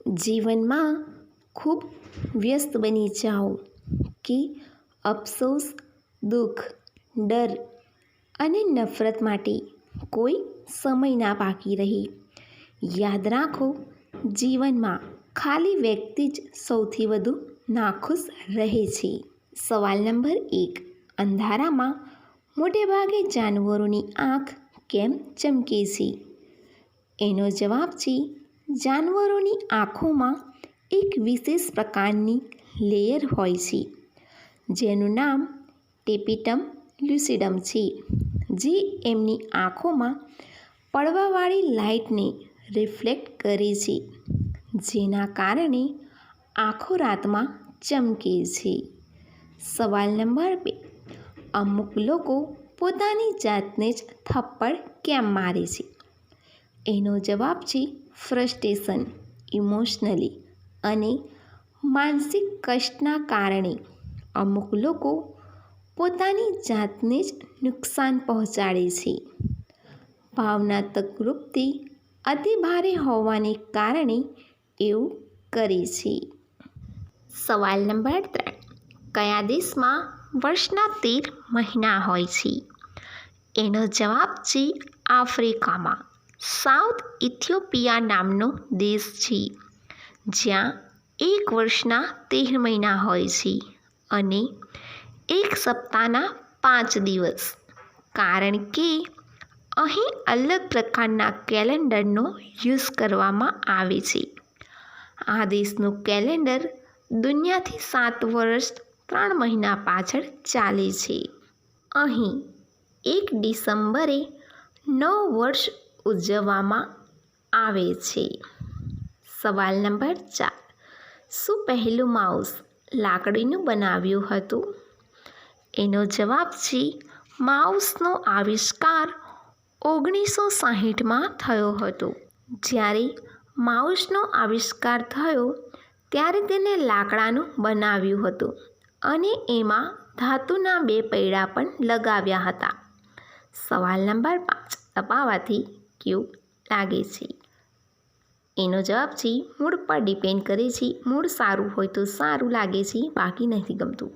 જીવનમાં ખૂબ વ્યસ્ત બની જાઓ કે અફસોસ, દુઃખ, ડર અને નફરત માટે કોઈ સમય ના બાકી રહે. યાદ રાખો, જીવનમાં ખાલી વ્યક્તિ જ સૌથી વધુ નાખુશ રહે છે. સવાલ નંબર 1. અંધારામાં મોટેભાગે જાનવરોની આંખ કેમ ચમકે છે? એનો જવાબ છે, જાનવરોની આંખોમાં એક વિશેષ પ્રકારની લેયર હોય છે જેનું નામ ટેપેટમ લ્યુસિડમ છે, જે એમની આંખોમાં પડવાવાળી લાઇટને રિફ્લેક્ટ કરે છે, જેના કારણે આંખો રાતમાં ચમકે છે. સવાલ નંબર 2. અમુક લોકો પોતાની જાતને જ થપ્પડ કેમ મારે છે? એનો જવાબ છે, ફ્રસ્ટ્રેશન, ઇમોશનલી અને માનસિક કષ્ટના કારણે અમુક લોકો પોતાની જાતને જ નુકસાન પહોંચાડે છે. ભાવનાત્મક રૂપથી અતિભારે હોવાને કારણે એવું કરે છે. સવાલ નંબર 3. કયા દેશમાં વર્ષના 13 મહિના હોય છે? એનો જવાબ છે, આફ્રિકામાં સાઉથ ઇથિયોપિયા નામનો દેશ છે, જ્યાં એક વર્ષના 13 મહિના હોય છે અને એક સપ્તાહના 5 દિવસ, કારણ કે અહીં અલગ પ્રકારના કેલેન્ડરનો યુઝ કરવામાં આવે છે. આ દેશનું કેલેન્ડર દુનિયાથી 7 વર્ષ 3 મહિના પાછળ ચાલે છે. અહીં 1 ડિસેમ્બરે નવ વર્ષ ઉજવવામાં આવે છે. સવાલ નંબર 4. શું પહેલું માઉસ લાકડીનું બનાવ્યું હતું? એનો જવાબ છે, માઉસનો આવિષ્કાર 1960માં થયો હતો. જ્યારે માઉસનો આવિષ્કાર થયો ત્યારે તેને લાકડાનું બનાવ્યું હતું અને એમાં ધાતુના 2 પૈડા પણ લગાવ્યા હતા. સવાલ નંબર 5. દબાવવાથી કેવું લાગે છે? એનો જવાબ છે, મૂડ પર ડિપેન્ડ કરે છે. મૂડ સારું હોય તો સારું લાગે છે, બાકી નથી ગમતું.